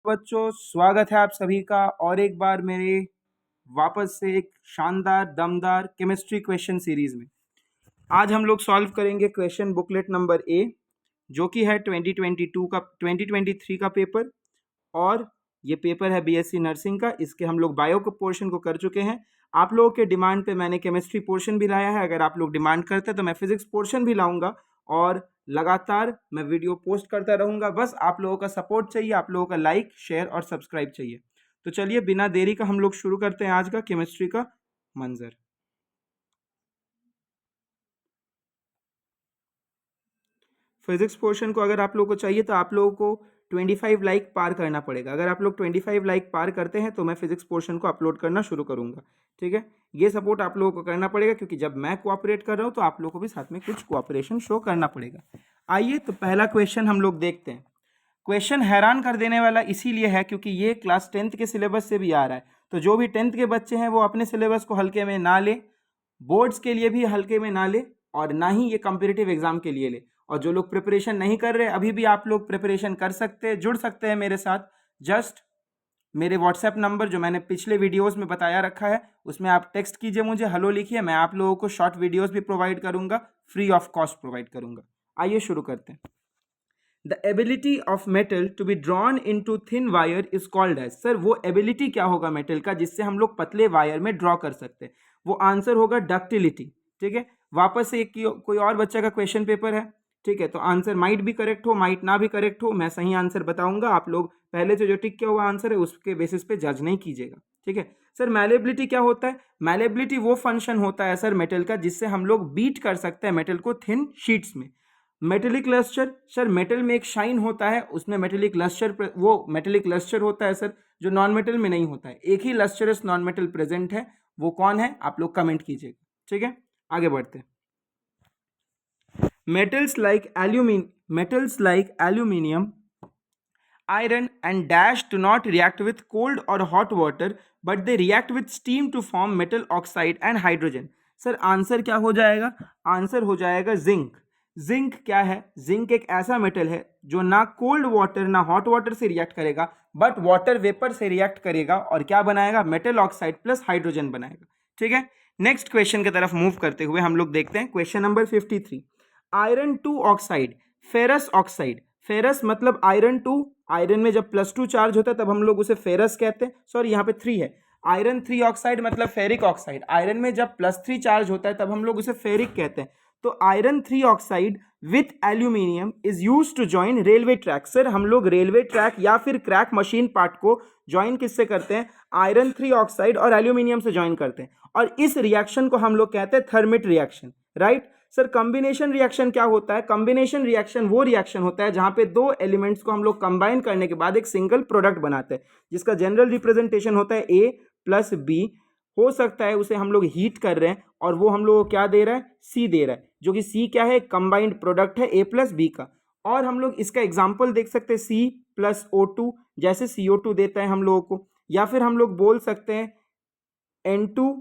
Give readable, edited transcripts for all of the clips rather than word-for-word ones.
बच्चों, स्वागत है आप सभी का और एक बार मेरे वापस से एक शानदार दमदार केमिस्ट्री क्वेश्चन सीरीज में। आज हम लोग सॉल्व करेंगे क्वेश्चन बुकलेट नंबर ए, जो कि है 2023 का पेपर। और ये पेपर है बीएससी नर्सिंग का। इसके हम लोग बायो को पोर्शन को कर चुके हैं। आप लोगों के डिमांड पे मैंने केमिस्ट्री पोर्शन भी लाया है। अगर आप लोग डिमांड करते हैं तो मैं फिजिक्स पोर्शन भी लाऊंगा और लगातार मैं वीडियो पोस्ट करता रहूंगा। बस आप लोगों का सपोर्ट चाहिए, आप लोगों का लाइक शेयर और सब्सक्राइब चाहिए। तो चलिए बिना देरी का हम लोग शुरू करते हैं आज का केमिस्ट्री का मंजर। फिजिक्स पोर्शन को अगर आप लोगों को चाहिए तो आप लोगों को 25 लाइक पार करना पड़ेगा। अगर आप लोग 25 लाइक पार करते हैं तो मैं फिजिक्स पोर्शन को अपलोड करना शुरू करूंगा। ठीक है, ये सपोर्ट आप लोगों को करना पड़ेगा, क्योंकि जब मैं कोऑपरेट कर रहा हूं तो आप लोगों को भी साथ में कुछ कोऑपरेशन शो करना पड़ेगा। आइए तो पहला क्वेश्चन हम लोग देखते हैं। क्वेश्चन हैरान कर देने वाला इसीलिए है क्योंकि ये क्लास 10th के सिलेबस से भी आ रहा है। तो जो भी 10th के बच्चे हैं वो अपने सिलेबस को हल्के में ना ले, बोर्ड्स के लिए भी हल्के में ना ले, और ना ही ये कॉम्पिटिटिव एग्जाम के लिए ले। और जो लोग प्रिपरेशन नहीं कर रहे, अभी भी आप लोग प्रिपरेशन कर सकते हैं, जुड़ सकते हैं मेरे साथ। जस्ट मेरे व्हाट्सएप नंबर जो मैंने पिछले वीडियोस में बताया रखा है, उसमें आप टेक्स्ट कीजिए, मुझे हेलो लिखिए। मैं आप लोगों को शॉर्ट वीडियोस भी प्रोवाइड करूंगा, फ्री ऑफ कॉस्ट प्रोवाइड करूंगा। आइए शुरू करते हैं। The ability of metal to be drawn into thin wire is called as. Sir वो एबिलिटी क्या होगा मेटल का जिससे हम लोग पतले वायर में ड्रॉ कर सकते हैं? वो आंसर होगा डक्टिलिटी। ठीक है, वापस से एक कोई और बच्चा का क्वेश्चन पेपर है। ठीक है, तो आंसर माइट भी करेक्ट हो, माइट ना भी करेक्ट हो, मैं सही आंसर बताऊंगा। आप लोग पहले से जो टिक किया हुआ आंसर है उसके बेसिस पे जज नहीं कीजिएगा। ठीक है सर, मैलेबिलिटी क्या होता है? मैलेबिलिटी वो फंक्शन होता है सर मेटल का जिससे हम लोग बीट कर सकते हैं मेटल को थिन शीट्स में। मेटेलिक लस्टर, सर मेटल में एक शाइन होता है, उसमें मेटेलिक लस्टर, वो मेटेलिक लस्टर होता है सर जो नॉन मेटल में नहीं होता है। एक ही लस्टरस नॉन मेटल प्रेजेंट है, वो कौन है आप लोग कमेंट कीजिएगा। ठीक है, आगे बढ़ते हैं। Metals like aluminium, iron and dash do not react with cold or hot water, but they react with steam to form metal oxide and hydrogen. Sir answer क्या हो जाएगा? आंसर हो जाएगा जिंक। जिंक क्या है? जिंक एक ऐसा metal है जो ना कोल्ड वाटर ना हॉट वाटर से रिएक्ट करेगा, बट वाटर वेपर से रिएक्ट करेगा और क्या बनाएगा? मेटल ऑक्साइड प्लस हाइड्रोजन बनाएगा। ठीक है, नेक्स्ट क्वेश्चन की तरफ मूव करते हुए हम लोग देखते हैं question number 53। Iron 2 oxide, ferrous oxide. Ferrous मतलब आयरन 2, आयरन में जब +2 चार्ज होता है तब हम लोग उसे फेरस कहते हैं। सॉरी, यहाँ पे 3 है। आयरन 3 ऑक्साइड मतलब फेरिक ऑक्साइड। आयरन में जब +3 चार्ज होता है तब हम लोग उसे फेरिक कहते हैं। तो iron 3 oxide with aluminium is use to join railway track. Sir हम लोग रेलवे ट्रैक या फिर क्रैक मशीन पार्ट को ज्वाइन किससे करते हैं? आयरन 3 ऑक्साइड और एल्यूमिनियम से ज्वाइन करते हैं, और इस रिएक्शन को हम लोग कहते हैं thermite reaction. Right sir, combination reaction क्या होता है? कॉम्बिनेशन रिएक्शन वो रिएक्शन होता है जहां पे दो एलिमेंट्स को हम लोग कंबाइन करने के बाद एक सिंगल प्रोडक्ट बनाते हैं, जिसका जनरल रिप्रेजेंटेशन होता है A + B। हो सकता है उसे हम लोग हीट कर रहे हैं और वो हम लोग को क्या दे रहा है? C दे रहा है, जो कि C क्या है? कंबाइंड प्रोडक्ट है A + B का। और हम लोग इसका एग्जाम्पल देख सकते हैं C + O2, जैसे CO2 देता है हम लोगों को, या फिर हम लोग बोल सकते हैं N2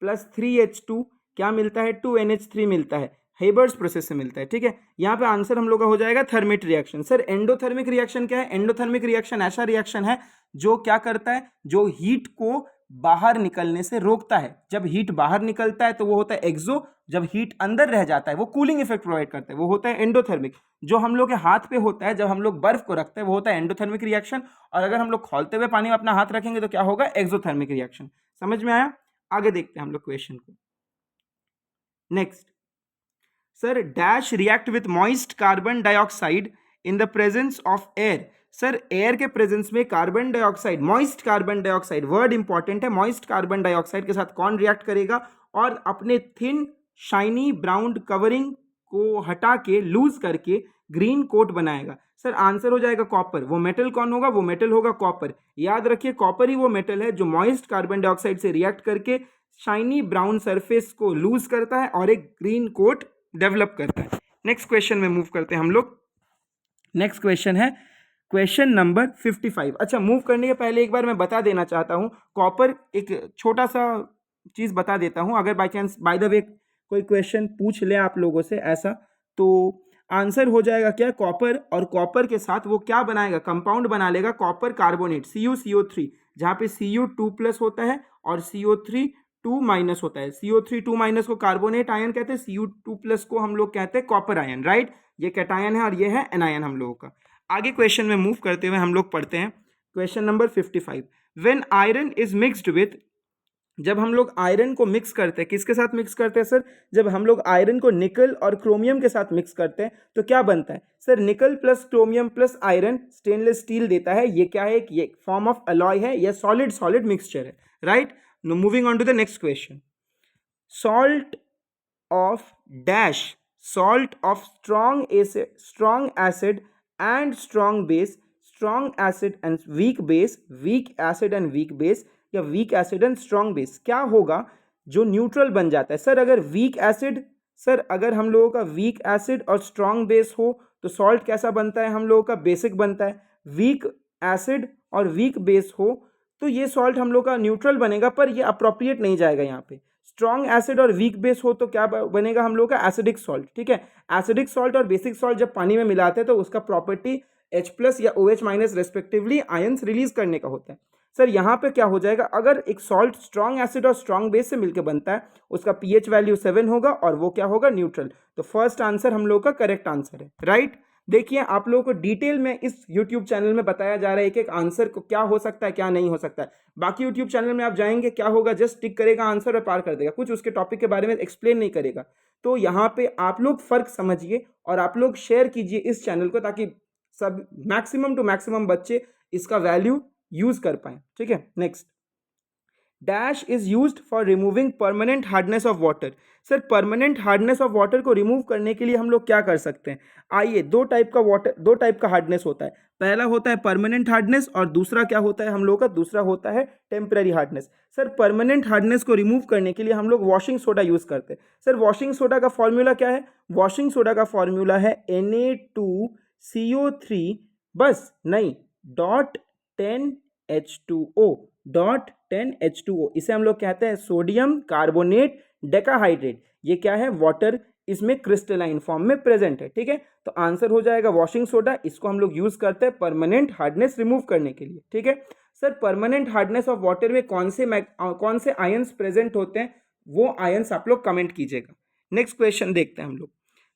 + 3H2 क्या मिलता है? 2NH3 मिलता है, हेबर्स प्रोसेस से मिलता है। ठीक है, यहाँ पे आंसर हम लोग का हो जाएगा thermite reaction. Sir endothermic reaction क्या है? एंडोथर्मिक रिएक्शन ऐसा रिएक्शन है जो क्या करता है? जो हीट को बाहर निकलने से रोकता है। जब हीट बाहर निकलता है तो वो होता है एक्सो, जब हीट अंदर रह जाता है वो कूलिंग इफेक्ट प्रोवाइड करता है, वो होता है एंडोथर्मिक। जो हम लोग के हाथ पे होता है जब हम लोग बर्फ को रखते हैं वो होता है एंडोथर्मिक रिएक्शन, और अगर हम लोग खौलते हुए पानी में अपना हाथ रखेंगे तो क्या होगा? Exothermic reaction. समझ में आया? आगे देखते हैं हम लोग क्वेश्चन को। Next sir, dash react with moist carbon dioxide in the presence of air. Sir air के प्रेजेंस में carbon dioxide, moist carbon dioxide, word important है, मॉइस्ट कार्बन डाइऑक्साइड के साथ कौन रिएक्ट करेगा और अपने थिन शाइनी ब्राउन कवरिंग को हटा के लूज करके ग्रीन कोट बनाएगा? सर आंसर हो जाएगा कॉपर। वो मेटल कौन होगा? वो मेटल होगा कॉपर। याद रखिए, कॉपर ही वो मेटल है जो मॉइस्ट कार्बन डाइऑक्साइड से रिएक्ट करके शाइनी ब्राउन सरफेस को लूज करता है और एक ग्रीन कोट डेवलप करता है। नेक्स्ट क्वेश्चन में मूव करते हैं हम लोग। नेक्स्ट क्वेश्चन है क्वेश्चन नंबर 55। अच्छा, मूव करने के पहले एक बार मैं बता देना चाहता हूं, कॉपर एक छोटा सा चीज बता देता हूं, अगर by chance by the way कोई क्वेश्चन पूछ ले आप लोगों से ऐसा, तो आंसर हो जाएगा क्या, कॉपर, और कॉपर के साथ वो क्या बनाएगा, कंपाउंड बना लेगा कॉपर कार्बोनेट CuCO3, जहाँ पे Cu2+ होता है और CO3 2- होता है। CO3 2- को कार्बोनेट आयन कहते हैं, Cu2+ को हम लोग कहते हैं कॉपर आयन, राइट। ये कैटायन है और ये है एनायन हम लोगों का। आगे क्वेश्चन में मूव करते हुए हम लोग पढ़ते हैं question number 55। When iron is mixed with, जब हम लोग आयरन को मिक्स करते हैं, किसके साथ मिक्स करते हैं सर, जब हम लोग आयरन को निकल और क्रोमियम के साथ मिक्स करते हैं तो क्या बनता है sir, nickel plus chromium plus iron stainless steel देता है। ये क्या है, ये फॉर्म ऑफ अलॉय है, ये सॉलिड सॉलिड मिक्सचर है, right. Moving on to the next question. Salt of dash, salt of strong acid and strong base, strong acid and weak base, weak acid and weak base, या weak acid and strong base क्या होगा जो neutral बन जाता है। Sir अगर weak acid, sir अगर हम लोगों का वीक एसिड और स्ट्रॉन्ग बेस हो तो सॉल्ट कैसा बनता है, हम लोगों का बेसिक बनता है। वीक एसिड और वीक बेस हो तो ये सॉल्ट हम लोग का न्यूट्रल बनेगा, पर ये अप्रोप्रिएट नहीं जाएगा यहाँ पे। स्ट्रॉन्ग एसिड और वीक बेस हो तो क्या बनेगा हम लोग का, एसिडिक सॉल्ट, ठीक है। एसिडिक सॉल्ट और बेसिक सॉल्ट जब पानी में मिलाते हैं तो उसका प्रॉपर्टी H+ या OH- रेस्पेक्टिवली आयंस रिलीज करने का होता है। सर यहाँ पे क्या हो जाएगा, अगर एक सॉल्ट स्ट्रॉन्ग एसिड और स्ट्रॉन्ग बेस से मिलकर बनता है उसका pH वैल्यू 7 होगा और वो क्या होगा, न्यूट्रल। तो फर्स्ट आंसर हम लोग का करेक्ट आंसर है, राइट। देखिए आप लोगों को डिटेल में इस YouTube चैनल में बताया जा रहा है कि एक आंसर को क्या हो सकता है क्या नहीं हो सकता है। बाकी YouTube चैनल में आप जाएंगे क्या होगा, जस्ट टिक करेगा आंसर और पार कर देगा, कुछ उसके टॉपिक के बारे में एक्सप्लेन नहीं करेगा। तो यहाँ पे आप लोग फर्क समझिए और आप लोग शेयर कीजिए इस चैनल को ताकि सब मैक्सिमम टू मैक्सिमम बच्चे इसका वैल्यू यूज कर पाए, ठीक है। Next, dash is used for removing permanent hardness of water. Sir permanent hardness of water को रिमूव करने के लिए हम लोग क्या कर सकते हैं, आइए। दो टाइप का हार्डनेस होता है, पहला होता है परमानेंट हार्डनेस और दूसरा क्या होता है हम लोग का, दूसरा होता है temporary hardness. Sir permanent hardness को रिमूव करने के लिए हम लोग वॉशिंग सोडा यूज करते हैं। सर वॉशिंग सोडा का फॉर्मूला क्या है, वॉशिंग सोडा का फॉर्मूला है Na2CO3, बस नहीं, .10H2O, इसे हम लोग कहते हैं सोडियम कार्बोनेट डेकाहाइड्रेट। ये क्या है, वाटर इसमें क्रिस्टलाइन फॉर्म में प्रेजेंट है, ठीक है। तो आंसर हो जाएगा वॉशिंग सोडा, इसको हम लोग यूज करते हैं परमानेंट हार्डनेस रिमूव करने के लिए, ठीक है। Sir permanent hardness of water में कौन से आयंस प्रेजेंट होते हैं, वो आयंस आप लोग कमेंट कीजिएगा। नेक्स्ट क्वेश्चन देखते हैं हम लोग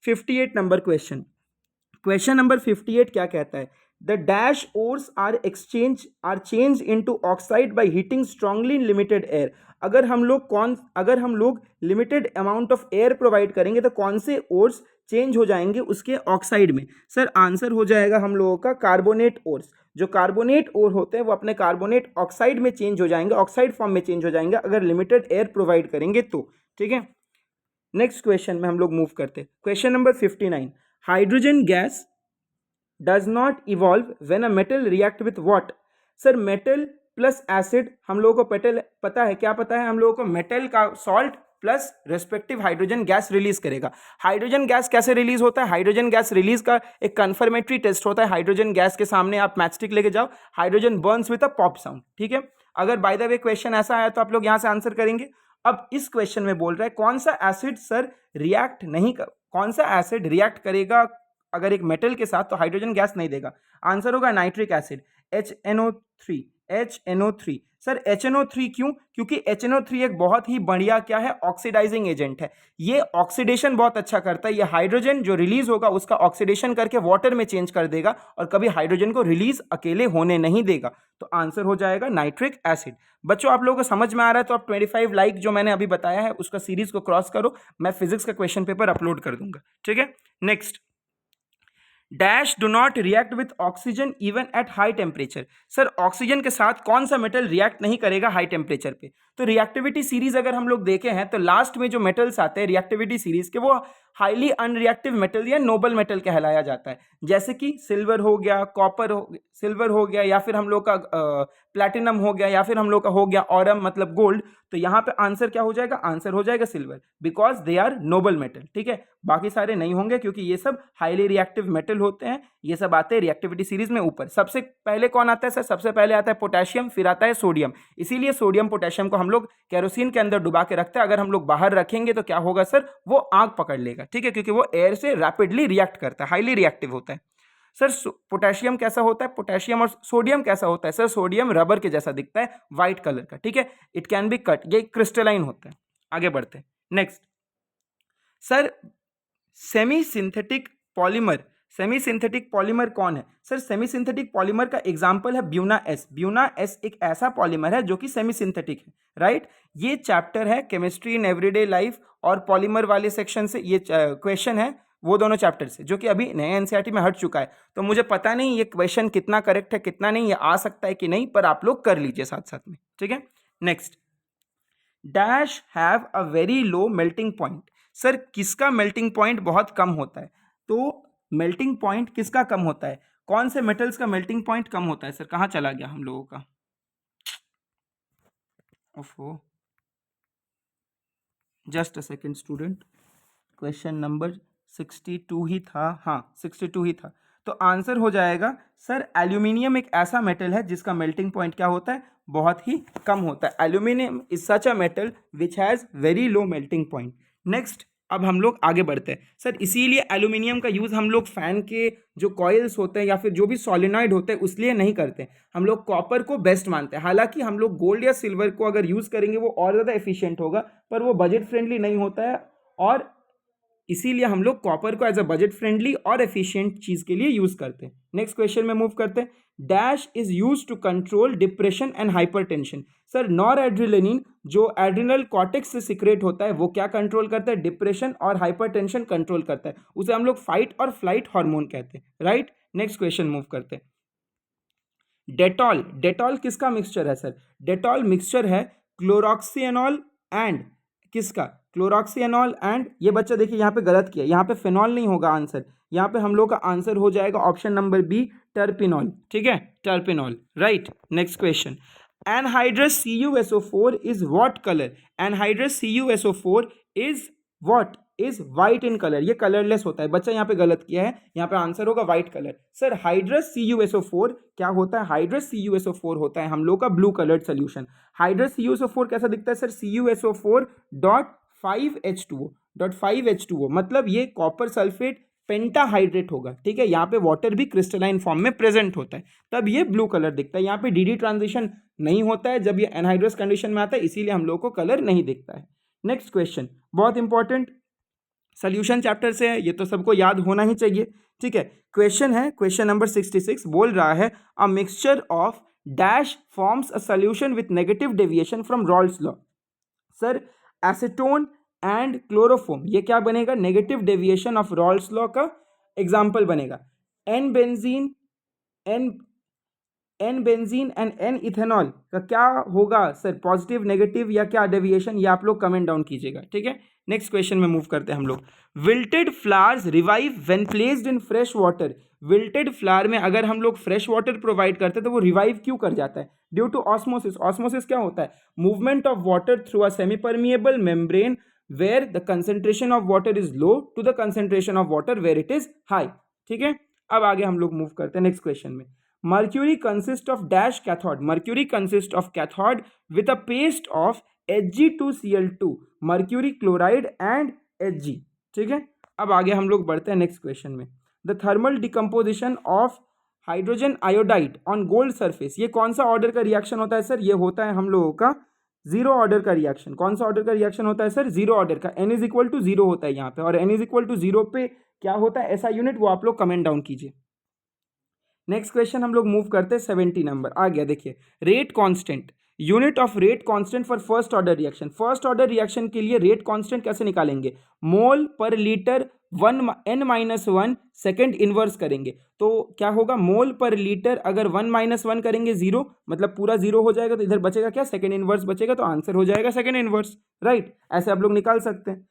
58 नंबर क्वेश्चन। क्वेश्चन नंबर 58 क्या कहता है, the dash ores are change into oxide by heating strongly in limited air. अगर हम लोग limited amount of air provide करेंगे तो कौन से ओर्स चेंज हो जाएंगे उसके ऑक्साइड में। सर आंसर हो जाएगा हम लोगों का कार्बोनेट ओर्स। जो कार्बोनेट ओर होते हैं वो अपने कार्बोनेट ऑक्साइड में चेंज हो जाएंगे, ऑक्साइड फॉर्म में चेंज हो जाएंगे अगर लिमिटेड एयर प्रोवाइड करेंगे तो, ठीक है। नेक्स्ट क्वेश्चन में हम लोग मूव करते हैं question number 59। Hydrogen gas does not evolve when a metal react with what. Sir metal plus acid, हम लोगों को पता है, क्या पता है हम लोगों को, मेटल का salt plus respective hydrogen gas release करेगा। हाइड्रोजन गैस कैसे रिलीज होता है, हाइड्रोजन गैस रिलीज का एक कंफर्मेटरी टेस्ट होता है। हाइड्रोजन गैस के सामने आप मैचस्टिक लेके जाओ, hydrogen Burns with a pop sound, ठीक है। अगर बाय द वे क्वेश्चन ऐसा आया तो आप लोग यहां से आंसर करेंगे। अब इस क्वेश्चन में बोल रहा है कौन सा एसिड सर रिएक्ट नहीं कर, कौन सा एसिड रिएक्ट करेगा अगर एक मेटल के साथ तो हाइड्रोजन गैस नहीं देगा। आंसर होगा nitric acid, HNO3। Sir HNO3 क्यों, क्योंकि HNO3 एक बहुत ही बढ़िया क्या है, ऑक्सीडाइजिंग एजेंट है। ये ऑक्सीडेशन बहुत अच्छा करता है, ये हाइड्रोजन जो रिलीज होगा उसका ऑक्सीडेशन करके वाटर में चेंज कर देगा और कभी हाइड्रोजन को रिलीज अकेले होने नहीं देगा। तो आंसर हो जाएगा नाइट्रिक एसिड। बच्चों आप लोगों को समझ में आ रहा है तो आप 25 लाइक जो मैंने अभी बताया है उसका सीरीज को क्रॉस करो, मैं फिजिक्स का क्वेश्चन पेपर अपलोड कर दूंगा, ठीक है। Next, dash do not react with oxygen even at high temperature. Sir oxygen के साथ कौन सा मेटल रिएक्ट नहीं करेगा हाई टेम्परेचर पे। तो रिएक्टिविटी सीरीज अगर हम लोग देखे हैं तो लास्ट में जो मेटल्स आते हैं रिएक्टिविटी सीरीज के वो हाईली अनरिएक्टिव मेटल या नोबल मेटल कहलाया जाता है। जैसे कि सिल्वर हो गया, सिल्वर हो गया, या फिर हम लोग का प्लैटिनम हो गया, या फिर हम लोग का हो गया ऑरम मतलब गोल्ड। तो यहाँ पे आंसर क्या हो जाएगा, आंसर हो जाएगा silver, because they are noble metal, ठीक है। बाकी सारे नहीं होंगे क्योंकि ये सब हाईली रिएक्टिव मेटल मेटल होते हैं, ये सब आते हैं रिएक्टिविटी सीरीज में ऊपर। सबसे पहले कौन आता है सर? सबसे पहले आता है पोटेशियम, फिर आता है सोडियम। इसीलिए सोडियम पोटेशियम को हम लोग केरोसिन के अंदर डुबा के रखते हैं। अगर हम लोग बाहर रखेंगे तो क्या होगा सर? वो आग पकड़ लेगा, ठीक है, क्योंकि वो एयर से रैपिडली रिएक्ट करता है, हाईली रिएक्टिव होता है। सर पोटेशियम कैसा होता है? पोटेशियम और सोडियम कैसा होता है सर? सोडियम रबर के जैसा दिखता है, व्हाइट कलर का, ठीक है। इट कैन बी कट, ये क्रिस्टलाइन होता है। आगे बढ़ते हैं। Next sir, semi synthetic polymer. Semi synthetic polymer कौन है सर? सेमी सिंथेटिक पॉलीमर का एग्जांपल है ब्यूना एस। ब्यूना एस एक ऐसा पॉलीमर है जो कि सेमी सिंथेटिक है, राइट। ये चैप्टर है केमिस्ट्री इन एवरीडे लाइफ और पॉलीमर वाले सेक्शन से, ये क्वेश्चन है वो दोनों चैप्टर से, जो कि अभी नए एनसीईआरटी में हट चुका है। तो मुझे पता नहीं ये क्वेश्चन कितना करेक्ट है कितना नहीं, ये आ सकता है कि नहीं, पर आप लोग कर लीजिए साथ साथ में, ठीक है। Next, dash have a very low melting point. Sir किसका मेल्टिंग पॉइंट बहुत कम होता है? तो मेल्टिंग पॉइंट किसका कम होता है? कौन से मेटल्स का मेल्टिंग पॉइंट कम होता है सर? कहाँ चला गया हम लोगों का? ओफो, just a second student, question number 62 ही था, हाँ 62 ही था। तो आंसर हो जाएगा सर, एल्यूमिनियम एक ऐसा मेटल है जिसका मेल्टिंग पॉइंट क्या होता है? बहुत ही कम होता है। Aluminium is such a metal which has very low melting point. Next, अब हम लोग आगे बढ़ते हैं। सर इसीलिए एल्यूमिनियम का यूज़ हम लोग फैन के जो कॉइल्स होते हैं या फिर जो भी सॉलिनॉइड होते हैं उसलिए नहीं करते। हम लोग कॉपर को बेस्ट मानते हैं। हालांकि हम लोग गोल्ड या सिल्वर को अगर यूज़ करेंगे वो और ज़्यादा एफिशिएंट होगा, पर वो बजट फ्रेंडली नहीं होता है, और इसीलिए हम लोग कॉपर को एज अ बजट फ्रेंडली और एफिशिएंट चीज के लिए यूज करते हैं। नेक्स्ट क्वेश्चन में मूव करते हैं। Dash is use to control depression and hypertension. Sir nor adrenaline जो एड्रिनल कॉर्टेक्स से सिक्रेट होता है वो क्या कंट्रोल करता है? डिप्रेशन और हाइपरटेंशन कंट्रोल करता है। उसे हम लोग फाइट और फ्लाइट हार्मोन कहते हैं, राइट। नेक्स्ट क्वेश्चन मूव करते हैं। डेटॉल, डेटॉल किसका मिक्सचर है सर? डेटॉल मिक्सचर है क्लोरोक्सिएनॉल एंड किसका? क्लोरोक्सिएनॉल एंड, ये बच्चा देखिए यहाँ पे गलत किया, यहाँ पे फिनॉल नहीं होगा आंसर, यहाँ पे हम लोग का आंसर हो जाएगा ऑप्शन नंबर बी, टर्पिनॉल, ठीक है, terpineol, right. Next question, anhydrous CuSO4 is what colour? Anhydrous CuSO4 is what? Is white in colour. ये कलरलेस होता है, बच्चा यहाँ पे गलत किया है, यहाँ पे आंसर होगा white colour. Sir hydrous CuSO4 क्या होता है? हाइड्रस CuSO4 होता है हम लोग का blue coloured solution. Hydrous CuSO4 कैसा दिखता है सर? CuSO4.5H2O, मतलब ये कॉपर सल्फेट पेंटाहाइड्रेट होगा, ठीक है। यहाँ पे वाटर भी क्रिस्टलाइन फॉर्म में प्रेजेंट होता है, तब ये ब्लू कलर दिखता है। यहाँ पे डी ट्रांजिशन नहीं होता है जब ये एनहाइड्रस कंडीशन में आता है, इसीलिए हम लोग को कलर नहीं दिखता है। नेक्स्ट क्वेश्चन बहुत इंपॉर्टेंट सोल्यूशन चैप्टर से है, ये तो सबको याद होना ही चाहिए, ठीक है। क्वेश्चन है, क्वेश्चन नंबर 66 बोल रहा है a mixture of dash forms a solution with negative deviation from Raoult's law. Sir acetone and chloroform, ये क्या बनेगा? Negative deviation of Raoult's law का एग्जाम्पल बनेगा। N benzene and n ethanol का क्या होगा सर? पॉजिटिव, नेगेटिव या क्या डेविएशन? ये आप लोग कमेंट डाउन कीजिएगा, ठीक है। नेक्स्ट क्वेश्चन में मूव करते हैं हम लोग। Wilted flowers revive when placed in fresh water. Wilted flower में अगर हम लोग फ्रेश वाटर प्रोवाइड करते हैं तो वो रिवाइव क्यों कर जाता है? Due to osmosis. ऑस्मोसिस क्या होता है? Movement of water through a semi permeable membrane where the concentration of water is low to the concentration of water where it is high, ठीक है। अब आगे हम लोग मूव करते हैं नेक्स्ट क्वेश्चन में। Mercury consists of dash cathode. Mercury consists of cathode with a paste of Hg2Cl2, mercury chloride and Hg, ठीक है। अब आगे हम लोग बढ़ते हैं नेक्स्ट क्वेश्चन में। The thermal decomposition of hydrogen iodide on gold surface, ये कौन सा ऑर्डर का रिएक्शन होता है सर? ये होता है हम लोगों का जीरो ऑर्डर का रिएक्शन। कौन सा ऑर्डर का रिएक्शन होता है सर? जीरो ऑर्डर का। n is equal to zero होता है यहाँ पे, और n is equal to zero पे क्या होता है ऐसा यूनिट, वो आप लोग कमेंट डाउन कीजिए। नेक्स्ट क्वेश्चन हम लोग मूव करते हैं 70 नंबर आ गया। देखिए rate constant, unit of rate constant for first order reaction. First order reaction के लिए रेट कांस्टेंट कैसे निकालेंगे? मोल पर लीटर n-1 सेकेंड इनवर्स करेंगे तो क्या होगा? मोल पर लीटर अगर 1-1 करेंगे जीरो, मतलब पूरा जीरो हो जाएगा, तो इधर बचेगा क्या? सेकेंड इनवर्स बचेगा, तो आंसर हो जाएगा सेकेंड इनवर्स, राइट। ऐसे आप लोग निकाल सकते हैं।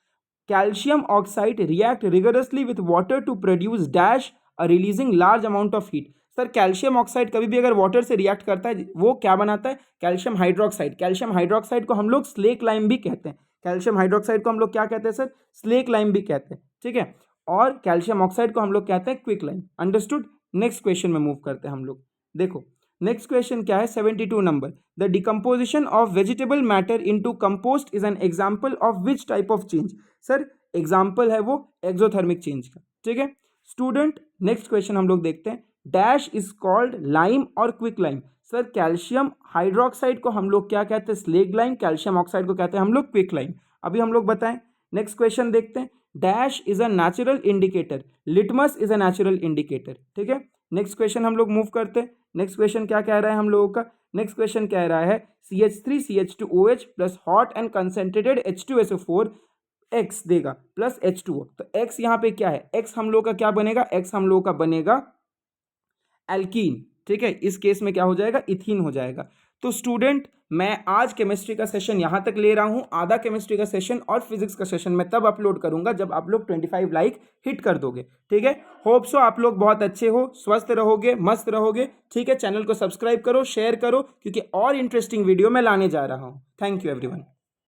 Calcium oxide react rigorously with water to produce dash releasing large amount of heat. Sir calcium oxide कभी भी अगर वाटर से रिएक्ट करता है वो क्या बनाता है? Calcium hydroxide. कैल्शियम हाइड्रोक्साइड को हम लोग स्लेक लाइम भी कहते हैं। कैल्शियम हाइड्रोक्साइड को हम लोग क्या कहते हैं सर? स्लेक लाइम भी कहते हैं, ठीक है। और कैल्शियम ऑक्साइड को हम लोग कहते हैं क्विकलाइन। अंडरस्टूड। नेक्स्ट क्वेश्चन में मूव करते हैं हम लोग। देखो नेक्स्ट क्वेश्चन क्या है, 72 number. The decomposition of vegetable matter into compost is an example of which type of change. Sir example है वो एक्सोथर्मिक चेंज का, ठीक है स्टूडेंट। नेक्स्ट क्वेश्चन हम लोग देखते हैं, डैश इज कॉल्ड लाइम और quick lime. Sir calcium hydroxide को हम लोग क्या कहते हैं, स्लेग लाइम, कैल्शियम ऑक्साइड को कहते हैं हम लोग क्विक लाइम। अभी हम लोग बताएं। नेक्स्ट क्वेश्चन देखते हैं, dash is a natural indicator, litmus is a natural indicator, ठीक है। नेक्स्ट क्वेश्चन हम लोग मूव करते हैं। नेक्स्ट क्वेश्चन क्या कह रहा है हम लोगों का, नेक्स्ट क्वेश्चन कह रहा है CH3CH2OH plus hot and concentrated H2SO4 X देगा प्लस H2O। तो X यहाँ पे क्या है, X हम लोग का क्या बनेगा, X हम लोग का बनेगा एल्कीन, ठीक है। इस केस में क्या हो जाएगा, इथीन हो जाएगा। तो स्टूडेंट मैं आज केमिस्ट्री का सेशन यहाँ तक ले रहा हूँ, आधा केमिस्ट्री का सेशन और फिजिक्स का सेशन मैं तब अपलोड करूंगा जब आप लोग 25 लाइक हिट कर दोगे, ठीक है। होप सो आप लोग बहुत अच्छे हो, स्वस्थ रहोगे, मस्त रहोगे, ठीक है। चैनल को सब्सक्राइब करो, शेयर करो, क्योंकि और इंटरेस्टिंग वीडियो मैं लाने जा रहा हूँ। Thank you everyone.